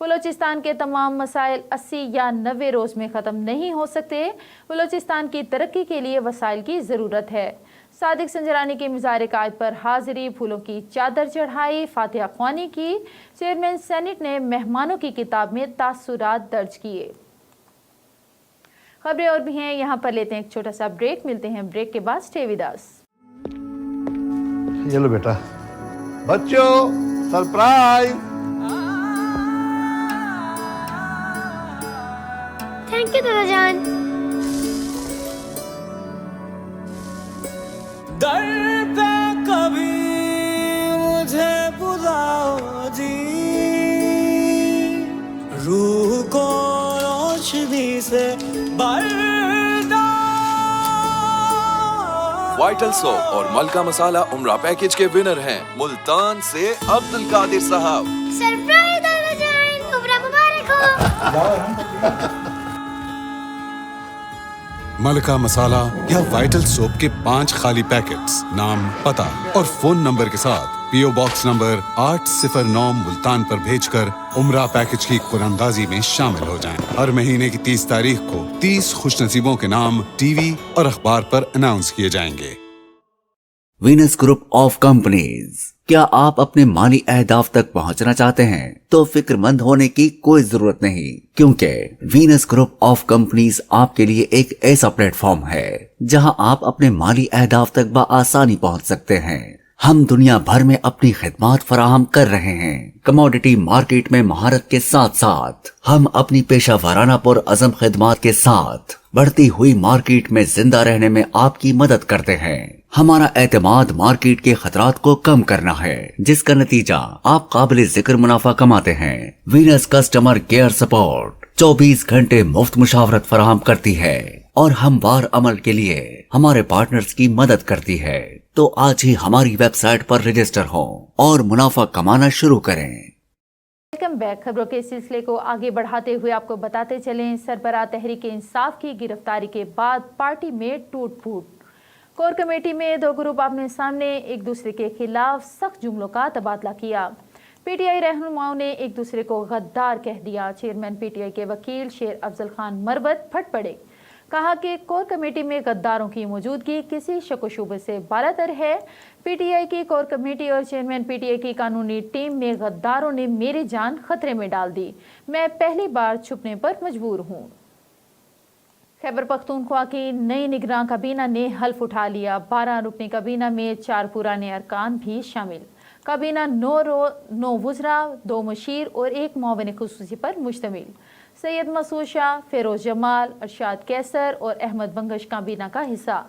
بلوچستان کے تمام مسائل 80 یا 90 روز میں ختم نہیں ہو سکتے. بلوچستان کی ترقی کے لیے وسائل کی ضرورت ہے. صادق سنجرانی کے مزار قائد پر حاضری, پھولوں کی چادر چڑھائی, فاتحہ خوانی کی. چیئرمین سینٹ نے مہمانوں کی کتاب میں تاثرات درج کیے. خبریں اور بھی ہیں, یہاں پر لیتے ہیں ایک چھوٹا سا بریک. ملتے ہیں بریک کے بعد. Stay with us. یہ لو بیٹا, بچوں سرپرائز. تھینک یو دادا جان. در پہ کبھی مجھے بلاؤ جی, روح کو روشنی سے وائٹل سوپ اور ملکہ مسالہ عمرہ پیکج کے ونر ہیں ملتان سے عبد القادر صاحب. سرپرائز دادا جان, عمرہ مبارک ہو. ملکہ مسالہ یا وائٹل سوپ کے 5 خالی پیکٹس نام, پتہ اور فون نمبر کے ساتھ پی او باکس نمبر 809 ملتان پر بھیج کر عمرہ پیکج کی قراندازی میں شامل ہو جائیں. ہر مہینے کی 30 تاریخ کو 30 خوش نصیبوں کے نام ٹی وی اور اخبار پر اناؤنس کیے جائیں گے. Venus group of companies. کیا آپ اپنے مالی اہداف تک پہنچنا چاہتے ہیں تو فکر مند ہونے کی کوئی ضرورت نہیں, کیونکہ وینس گروپ آف کمپنیز آپ کے لیے ایک ایسا پلیٹ فارم ہے جہاں آپ اپنے مالی اہداف تک بآسانی پہنچ سکتے ہیں. ہم دنیا بھر میں اپنی خدمات فراہم کر رہے ہیں. کموڈٹی مارکیٹ میں مہارت کے ساتھ ساتھ ہم اپنی پیشہ ورانہ پر عزم خدمات کے ساتھ بڑھتی ہوئی مارکیٹ میں زندہ رہنے میں آپ کی مدد کرتے ہیں. ہمارا اعتماد مارکیٹ کے خطرات کو کم کرنا ہے, جس کا نتیجہ آپ قابل ذکر منافع کماتے ہیں. وینس کسٹمر کیئر سپورٹ 24 گھنٹے مفت مشاورت فراہم کرتی ہے اور ہموار عمل کے لیے ہمارے پارٹنرز کی مدد کرتی ہے. تو آج ہی ہماری ویب سائٹ پر رجسٹر ہوں اور منافع کمانا شروع کریں. Welcome back. خبروں کے سلسلے کو آگے بڑھاتے ہوئے آپ کو بتاتے چلیں, سربراہ تحریک انصاف کی گرفتاری کے بعد پارٹی میں ٹوٹ پھوٹ. کور کمیٹی میں 2 گروپ آمنے سامنے ایک دوسرے کے خلاف سخت جملوں کا تبادلہ کیا. پی ٹی آئی رہنماؤں نے ایک دوسرے کو غدار کہہ دیا. چیئرمین پی ٹی آئی کے وکیل شیر افضل خان مربت پھٹ پڑے. کہا کہ کور کمیٹی میں غداروں کی موجودگی کسی شک و شبہ سے بالاتر ہے. پی ٹی آئی کی کور کمیٹی اور چیئرمین پی ٹی آئی کی قانونی ٹیم میں غداروں نے میری جان خطرے میں ڈال دی. میں پہلی بار چھپنے پر مجبور ہوں. خیبر پختونخوا کی نئی نگراں کابینہ نے حلف اٹھا لیا. 12 رکنی کابینہ میں 4 پرانے ارکان بھی شامل. کابینہ 9 وزراء, 2 مشیر اور 1 معاون خصوصی پر مشتمل. سید مسعود شاہ, فیروز جمال, ارشاد کیسر اور احمد بنگش کابینہ کا حصہ.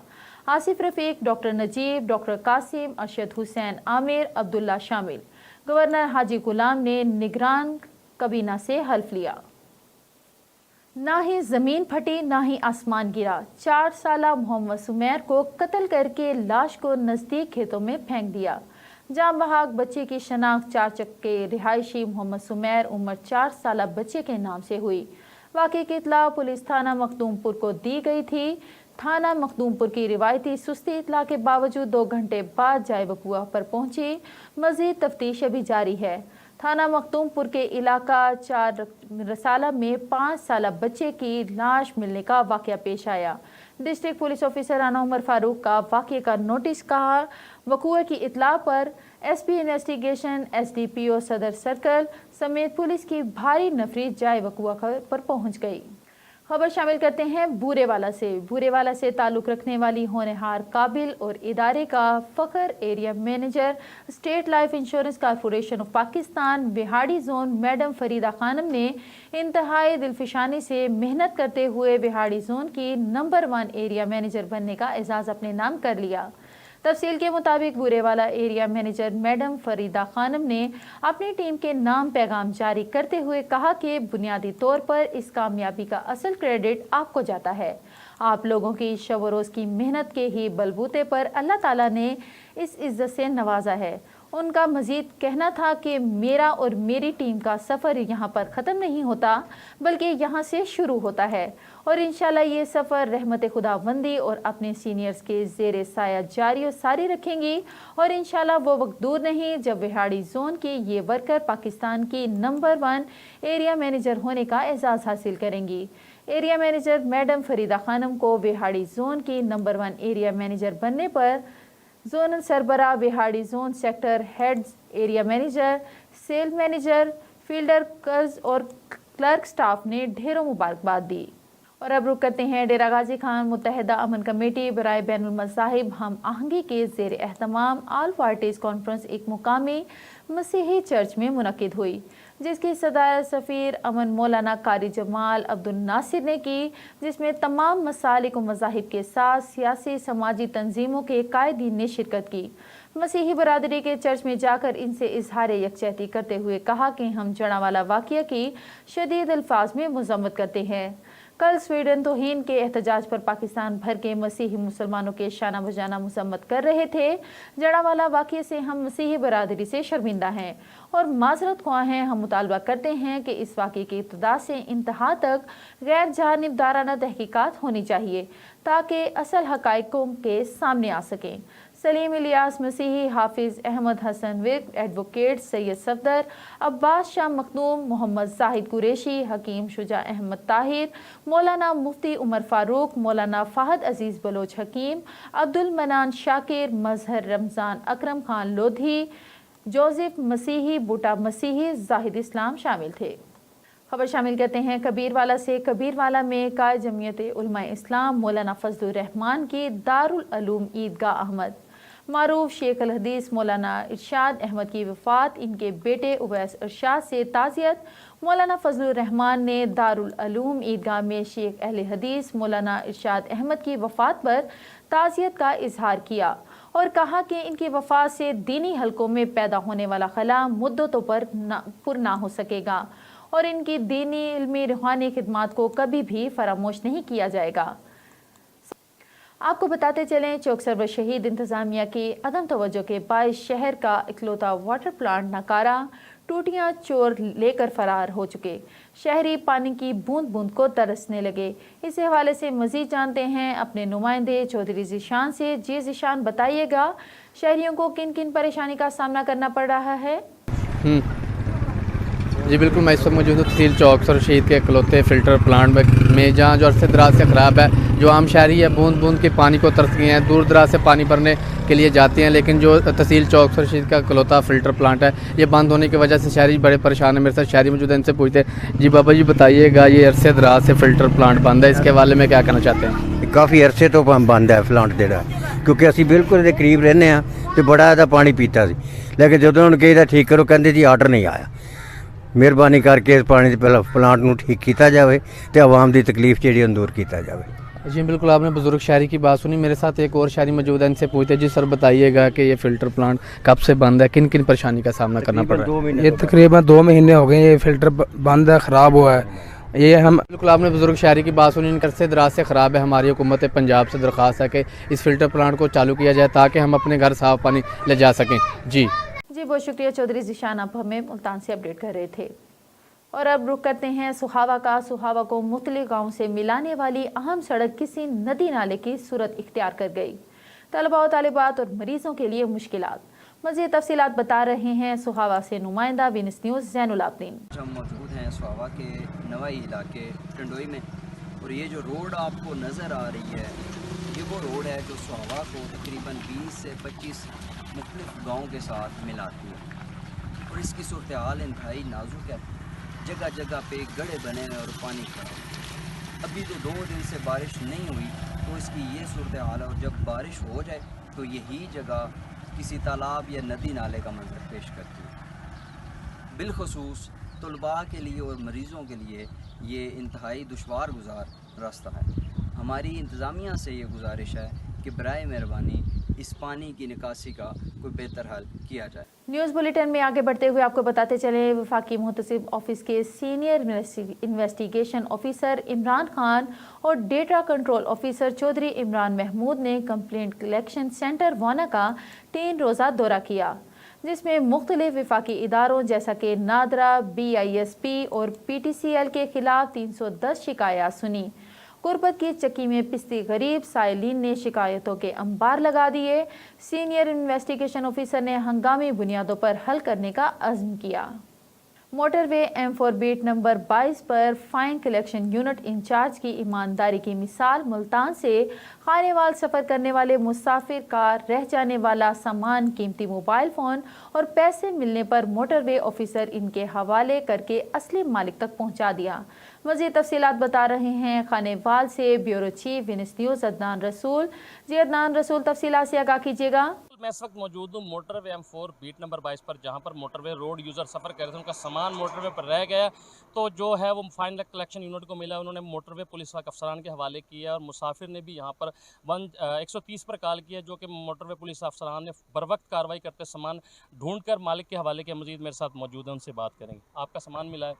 آصف رفیق, ڈاکٹر نجیب, ڈاکٹر قاسم, ارشد حسین عامر, عبداللہ شامل. گورنر حاجی غلام نے نگران کابینہ سے حلف لیا. نہ ہی زمین پھٹی نہ ہی آسمان گرا. 4 سالہ محمد سمیر کو قتل کر کے لاش کو نزدیک کھیتوں میں پھینک دیا. جاں بحق بچے کی شناخت چارچک کے رہائشی محمد سمیر عمر 4 سالہ بچے کے نام سے ہوئی. واقعے کی اطلاع پولیس تھانہ مخدوم پور کو دی گئی تھی. تھانہ مخدوم پور کی روایتی سستی اطلاع کے باوجود 2 گھنٹے بعد جائے وقوع پر پہنچی. مزید تفتیش ابھی جاری ہے. تھانہ مخدوم پور کے علاقہ 4 رسالہ میں 5 سالہ بچے کی لاش ملنے کا واقعہ پیش آیا. District police officer Rana Umar Farooq کا واقعے کا نوٹس. کہا وقوع کی اطلاع پر S P investigation, S D P O صدر سرکل سمیت پولیس کی بھاری نفری جائے وقوع پر پہنچ گئی. خبر شامل کرتے ہیں بورے والا سے. بورے والا سے تعلق رکھنے والی ہونہار قابل اور ادارے کا فخر area manager state life insurance corporation of Pakistan Vehari zone madam Farida خانم نے انتہائی دلفشانی سے محنت کرتے ہوئے وہاڑی زون کی نمبر 1 ایریا مینیجر بننے کا اعزاز اپنے نام کر لیا. تفصیل کے مطابق بورے والا ایریا مینیجر میڈم فریدہ خانم نے اپنی ٹیم کے نام پیغام جاری کرتے ہوئے کہا کہ بنیادی طور پر اس کامیابی کا اصل کریڈٹ آپ کو جاتا ہے. آپ لوگوں کی شب و روز کی محنت کے ہی بلبوتے پر اللہ تعالیٰ نے اس عزت سے نوازا ہے. ان کا مزید کہنا تھا کہ میرا اور میری ٹیم کا سفر یہاں پر ختم نہیں ہوتا بلکہ یہاں سے شروع ہوتا ہے اور انشاءاللہ یہ سفر رحمت خداوندی اور اپنے سینئرز کے زیر سایہ جاری و ساری رکھیں گی اور انشاءاللہ وہ وقت دور نہیں جب وہاڑی زون کے یہ ورکر پاکستان کی نمبر 1 ایریا مینیجر ہونے کا اعزاز حاصل کریں گی۔ Area manager madam Farida Khanum کو وہاڑی زون کی نمبر 1 ایریا مینیجر بننے پر زونل سربراہ Vehari zone sector heads, area manager, sale manager, fielders اور کلرک سٹاف نے ڈھیروں مبارکباد دی۔ اور اب رخ کرتے ہیں ڈیرہ غازی خان متحدہ امن کمیٹی برائے بین المذاہب ہم آہنگی کے زیر اہتمام آل پارٹیز کانفرنس ایک مقامی مسیحی چرچ میں منعقد ہوئی، جس کی صدارت سفیر امن مولانا قاری جمال عبد الناصر نے کی، جس میں تمام مسالک و مذاہب کے ساتھ سیاسی سماجی تنظیموں کے قائدین نے شرکت کی۔ مسیحی برادری کے چرچ میں جا کر ان سے اظہار یکجہتی کرتے ہوئے کہا کہ ہم جڑاوالا واقعہ کی شدید الفاظ میں مذمت کرتے ہیں۔ کل سویڈن توہین کے احتجاج پر پاکستان بھر کے مسیحی مسلمانوں کے شانہ بجانہ مذمت کر رہے تھے۔ جڑاوالا واقعے سے ہم مسیحی برادری سے شرمندہ ہیں اور معذرت خواہ ہیں۔ ہم مطالبہ کرتے ہیں کہ اس واقعے کی ابتدا سے انتہا تک غیر جانبدارانہ تحقیقات ہونی چاہیے تاکہ اصل حقائق کے سامنے آ سکیں۔ سلیم الیاس مسیحی، حافظ احمد حسن ورک، ایڈوکیٹ سید صفدر، عباس شاہ مخدوم، محمد زاہد قریشی، حکیم شجاع احمد طاہر، مولانا مفتی عمر فاروق، مولانا فہد عزیز بلوچ حکیم، عبد المنان شاکر، مظہر رمضان اکرم خان لودھی، جوزف مسیحی، بوٹا مسیحی، زاہد اسلام شامل تھے۔ خبر شامل کرتے ہیں کبیروالا سے۔ کبیروالا میں قائد جمعیت علماء اسلام مولانا فضل الرحمان کی دارالعلوم عیدگاہ احمد معروف شیخ الحدیث مولانا ارشاد احمد کی وفات، ان کے بیٹے اویس ارشاد سے تعزیت۔ مولانا فضل الرحمان نے دارالعلوم عیدگاہ میں شیخ اہل حدیث مولانا ارشاد احمد کی وفات پر تعزیت کا اظہار کیا اور کہا کہ ان کی وفات سے دینی حلقوں میں پیدا ہونے والا خلا مدتوں پر پر نہ ہو سکے گا اور ان کی دینی علمی روحانی خدمات کو کبھی بھی فراموش نہیں کیا جائے گا۔ آپ کو بتاتے چلیں چوک سرور شہید انتظامیہ کی عدم توجہ کے باعث شہر کا اکلوتا واٹر پلانٹ ناکارہ، ٹوٹیاں چور لے کر فرار ہو چکے، شہری پانی کی بوند بوند کو ترسنے لگے۔ اس حوالے سے مزید جانتے ہیں اپنے نمائندے چودھری ذیشان سے۔ جی ذیشان، بتائیے گا شہریوں کو کن کن پریشانی کا سامنا کرنا پڑ رہا ہے؟ جی بالکل، میں اس وقت موجود ہوں تحصیل چوک سرور شہید کے اکلوتے فلٹر پلانٹ میں، جہاں جو عرصے دراز سے خراب ہے، جو عام شہری ہے بوند بوند کے پانی کو ترس گئے ہیں، دور دراز سے پانی بھرنے کے لیے جاتے ہیں، لیکن جو تحصیل چوک سرور شہید کا اکلوتا فلٹر پلانٹ ہے یہ بند ہونے کی وجہ سے شہری بڑے پریشان ہیں۔ میرے ساتھ شہری موجود ہیں، ان سے پوچھتے ہیں۔ جی بابا جی بتائیے گا، یہ عرصے دراز سے فلٹر پلانٹ بند ہے، اس کے حوالے میں کیا کہنا چاہتے ہیں؟ کافی عرصے تو بند ہے پلانٹ جڑا، کیونکہ اسی بالکل دے قریب رہنے ہیں تو بڑا زیادہ پانی پیتا سی، لیکن جدوں انہوں نے کہا ٹھیک کرو، کہندے جی آرڈر نہیں آیا۔ مہربانی کر کے اس پانی پلانٹ نو ٹھیک کیتا جاوے تے عوام دی تکلیف جڑی دور کیتا جاوے۔ جی بالکل، آپ نے بزرگ شہری کی بات سنی۔ میرے ساتھ ایک اور شہری موجود ہے، ان سے پوچھتے ہیں۔ جی سر بتائیے گا کہ یہ فلٹر پلانٹ کب سے بند ہے، کن کن پریشانی کا سامنا کرنا پڑ رہا ہے؟ یہ تقریباً 2 مہینے ہو گئے یہ فلٹر بند ہے، خراب ہوا ہے یہ ہم۔ بالکل، آپ نے بزرگ شہری کی بات سنی، ان عرصے دراز سے خراب ہے۔ ہماری حکومت پنجاب سے درخواست ہے کہ اس فلٹر پلانٹ کو چالو کیا جائے تاکہ ہم اپنے گھر صاف پانی لے جا سکیں۔ جی بہت شکریہ چودھری ذیشان، آپ ہمیں ملتان سے اپڈیٹ کر رہے تھے۔ اور اب رخ کرتے ہیں سہاوا کا۔ سہاوا کو مختلف گاؤں سے ملانے والی اہم سڑک کسی ندی نالے کی صورت اختیار کر گئی، طلباء و طالبات اور مریضوں کے لیے مشکلات۔ مزید تفصیلات بتا رہے ہیں سہاوا سے نمائندہ وینس نیوز زین العابدین۔ ہم موجود ہیں سہاوا کے نوائی علاقے ٹنڈوئی میں، اور یہ جو روڈ آپ کو نظر آ رہی ہے یہ وہ روڈ ہے جو سہاوا کو تقریباً 20 سے 25 مختلف گاؤں کے ساتھ ملاتی ہے، اور اس کی صورتحال انتہائی نازک ہے۔ جگہ جگہ پہ گڑھے بنے ہیں اور پانی کھڑا ہے۔ ابھی تو 2 دن سے بارش نہیں ہوئی تو اس کی یہ صورتحال ہے، اور جب بارش ہو جائے تو یہی جگہ کسی تالاب یا ندی نالے کا منظر پیش کرتی ہے۔ بالخصوص طلباء کے لیے اور مریضوں کے لیے یہ انتہائی دشوار گزار راستہ ہے۔ ہماری انتظامیہ سے یہ گزارش ہے کہ برائے مہربانی اس پانی کی نکاسی کا کوئی بہتر حل کیا جائے۔ نیوز بلیٹن میں آگے بڑھتے ہوئے آپ کو بتاتے چلیں وفاقی محتسب آفس کے senior investigation officer Imran Khan اور data control officer Chaudhry Imran Mahmood نے کمپلینٹ کلیکشن سینٹر وانا کا 3 روزہ دورہ کیا۔ جس میں مختلف وفاقی اداروں جیسا کہ نادرا، BISP اور PTCL کے خلاف 310 شکایات سنی۔ غربت کی چکی میں پستی غریب سائلین نے شکایتوں کے انبار لگا دیے۔ سینئر انویسٹیگیشن آفیسر نے ہنگامی بنیادوں پر حل کرنے کا عزم کیا۔ موٹر وے M4 بیٹ نمبر 22 پر فائن کلیکشن یونٹ انچارج کی ایمانداری کی مثال۔ ملتان سے خانے وال سفر کرنے والے مسافر کا رہ جانے والا سامان، قیمتی موبائل فون اور پیسے ملنے پر موٹر وے آفیسر ان کے حوالے کر کے اصلی مالک تک پہنچا دیا۔ مزید تفصیلات بتا رہے ہیں خانے وال سے bureau chief Venus news Adnan Rasool. جی عدنان رسول، تفصیلات سے آگاہ کیجیے گا۔ میں اس وقت موجود ہوں موٹر وے M4 بیٹ نمبر 22 پر، جہاں پر موٹر وے روڈ یوزر سفر کر رہے تھے، ان کا سامان موٹر وے پر رہ گیا تو جو ہے وہ فائن کلیکشن یونٹ کو ملا، انہوں نے موٹر وے پولیس افسران کے حوالے کیا اور مسافر نے بھی یہاں پر 130 پر کال کیا، جو کہ موٹر وے پولیس افسران نے بروقت کارروائی کرتے سامان ڈھونڈ کر مالک کے حوالے کیا۔ مزید میرے ساتھ موجود ہیں، ان سے بات کریں گے۔ آپ کا سامان ملا ہے،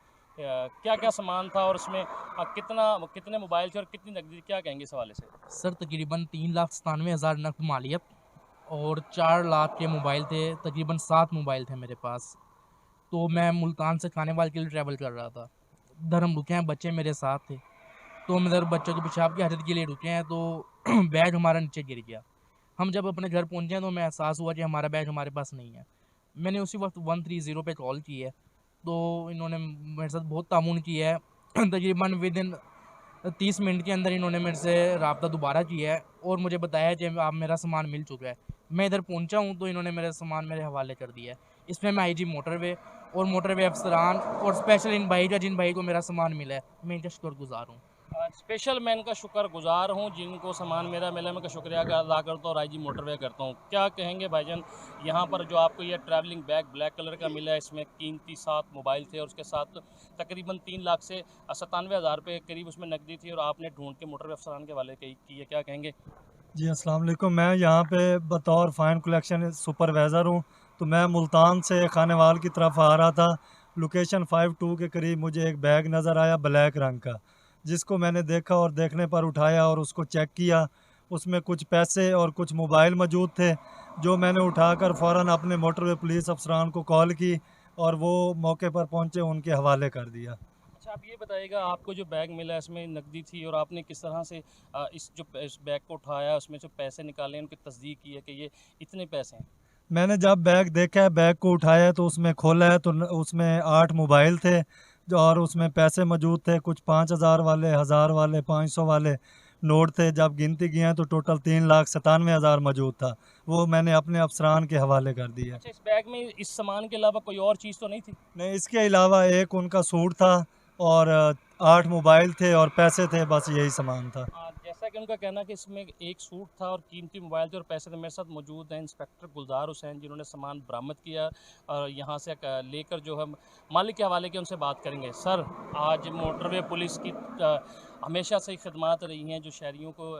کیا کیا سامان تھا اور اس میں کتنے موبائل تھے اور کتنی نقدی، کیا کہیں گے اس حوالے سے؟ سر تقریباً 3,97,000 نقد مالیت اور 4 لاکھ کے موبائل تھے، تقریباً 7 موبائل تھے میرے پاس۔ تو میں ملتان سے خانے وال کے لیے ٹریول کر رہا تھا، ادھر ہم رکے ہیں، بچے میرے ساتھ تھے تو ہم ادھر بچوں کے پیشاب کی حاجت کے لیے رکے ہیں تو بیگ ہمارا نیچے گر گیا۔ ہم جب اپنے گھر پہنچے ہیں تو ہمیں احساس ہوا کہ ہمارا بیگ ہمارے پاس نہیں ہے۔ میں نے اسی وقت 130 پہ کال کی ہے تو انہوں نے میرے ساتھ بہت تعاون کیا ہے، تقریباً ودن 30 منٹ کے اندر انہوں نے میرے سے رابطہ دوبارہ کیا ہے اور مجھے بتایا کہ آپ میرا سامان مل چکا ہے۔ میں ادھر پہنچا ہوں تو انہوں نے میرا سامان میرے حوالے کر دیا ہے۔ اس میں IG موٹر وے اور موٹر وے افسران اور اسپیشل ان بھائی کا، جن بھائی کو میرا سامان ملا ہے، میں ان کا شکر گزار ہوں۔ اسپیشل میں ان کا شکر گزار ہوں جن کو سامان میرا ملا، میں ان کا شکریہ ادا کرتا ہوں اور IG موٹر وے کرتا ہوں۔ کیا کہیں گے بھائی جان، یہاں پر جو آپ کو یہ ٹریولنگ بیگ بلیک کلر کا ملا ہے، اس میں قیمتی 7 موبائل تھے اور اس کے ساتھ تقریباً 3 لاکھ سے 97,000 روپے قریب اس میں نقدی تھی اور آپ نے ڈھونڈ کے موٹر وے افسران کے حوالے کی ہے، کیا کہیں گے؟ جی السلام علیکم، میں یہاں پہ بطور فائن کلیکشن سپروائزر ہوں، تو میں ملتان سے خانے وال کی طرف آ رہا تھا۔ لوکیشن 52 کے قریب مجھے ایک بیگ نظر آیا بلیک رنگ کا، جس کو میں نے دیکھا اور دیکھنے پر اٹھایا اور اس کو چیک کیا۔ اس میں کچھ پیسے اور کچھ موبائل موجود تھے، جو میں نے اٹھا کر فوراً اپنے موٹر وے پولیس افسران کو کال کی اور وہ موقع پر پہنچے، ان کے حوالے کر دیا۔ اچھا، آپ یہ بتائیے گا، آپ کو جو بیگ ملا اس میں نقدی تھی اور آپ نے کس طرح سے اس بیگ کو اٹھایا، اس میں جو پیسے نکالے، ان کی تصدیق کی ہے کہ یہ اتنے پیسے ہیں؟ میں نے جب بیگ دیکھا ہے، بیگ کو اٹھایا تو اس میں کھولا ہے تو اس میں 8 موبائل تھے اور اس میں پیسے موجود تھے، کچھ 5,000 والے، 1,000 والے، 500 والے نوٹ تھے۔ جب گنتی کیا تو ٹوٹل 3,97,000 موجود تھا، وہ میں نے اپنے افسران کے حوالے کر دیا۔ اچھا، اس بیگ میں اس سامان کے علاوہ کوئی اور چیز تو نہیں تھی؟ نہیں، اس کے علاوہ ایک ان کا سوٹ تھا اور 8 موبائل تھے اور پیسے تھے، بس یہی سامان تھا۔ جیسا کہ ان کا کہنا کہ اس میں ایک سوٹ تھا اور قیمتی موبائل تھے اور پیسے تھے۔ میرے ساتھ موجود ہیں انسپیکٹر گلزار حسین، جنہوں نے سامان برآمد کیا اور یہاں سے لے کر جو ہے مالک کے حوالے کے، ان سے بات کریں گے۔ سر، آج موٹر وے پولیس کی ہمیشہ سے خدمات رہی ہیں جو شہریوں کو،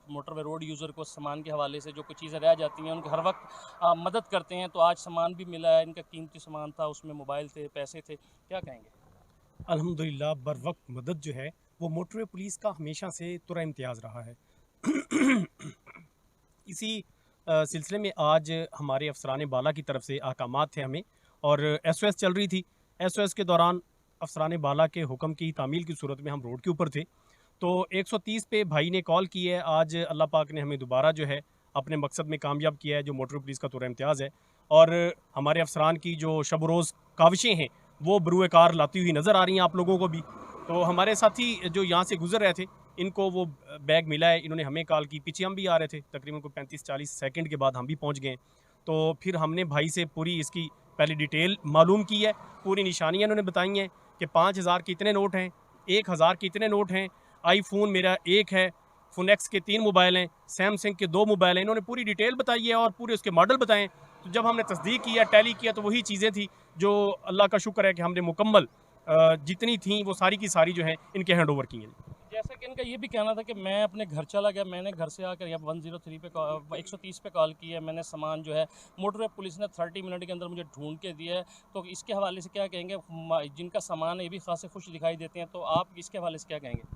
موٹر وے روڈ یوزر کو سامان کے حوالے سے جو کچھ چیزیں رہ جاتی ہیں ان کو ہر وقت مدد کرتے ہیں، تو آج سامان بھی ملا ہے، ان کا قیمتی سامان تھا، اس میں موبائل تھے، پیسے تھے، کیا کہیں گے؟ الحمدللہ بر وقت مدد جو ہے وہ موٹر وے پولیس کا ہمیشہ سے ترا امتیاز رہا ہے۔ اسی سلسلے میں آج ہمارے افسران بالا کی طرف سے احکامات تھے ہمیں، اور SOS چل رہی تھی۔ SOS کے دوران افسران بالا کے حکم کی تعمیل کی صورت میں ہم روڈ کے اوپر تھے، تو 130 پہ بھائی نے کال کی ہے۔ آج اللہ پاک نے ہمیں دوبارہ جو ہے اپنے مقصد میں کامیاب کیا ہے، جو موٹر پولیس کا ترا امتیاز ہے، اور ہمارے افسران کی جو شب و روز کاوشیں ہیں وہ بروئے کار لاتی ہوئی نظر آ رہی ہیں آپ لوگوں کو بھی۔ تو ہمارے ساتھی جو یہاں سے گزر رہے تھے، ان کو وہ بیگ ملا ہے، انہوں نے ہمیں کال کی، پیچھے ہم بھی آ رہے تھے، تقریباً کوئی 35-40 سیکنڈ کے بعد ہم بھی پہنچ گئے۔ تو پھر ہم نے بھائی سے پوری اس کی پہلی ڈیٹیل معلوم کی ہے، پوری نشانیاں انہوں نے بتائی ہیں کہ 5,000 کے اتنے نوٹ ہیں، 1,000 کے اتنے نوٹ ہیں، آئی فون میرا 1 ہے، فون ایکس کے 3 موبائل ہیں، سیمسنگ کے 2 موبائل ہیں۔ انہوں نے پوری ڈیٹیل بتائی ہے اور پورے اس کے ماڈل بتائیں۔ تو جب ہم نے تصدیق کیا، ٹیلی کیا، تو وہی چیزیں تھیں جو اللہ کا شکر ہے کہ ہم نے مکمل جتنی تھیں وہ ساری کی ساری جو ہیں ان کے ہینڈ اوور کی ہیں۔ جیسا کہ ان کا یہ بھی کہنا تھا کہ میں اپنے گھر چلا گیا، میں نے گھر سے آ کر یہاں 103 پہ 130 پہ کال کی ہے، میں نے سامان جو ہے موٹر وے پولیس نے 30 منٹ کے اندر مجھے ڈھونڈ کے دیا ہے۔ تو اس کے حوالے سے کیا کہیں گے؟ جن کا سامان ہے یہ بھی خاصے خوش دکھائی دیتے ہیں، تو آپ اس کے حوالے سے کیا کہیں گے؟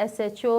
SHO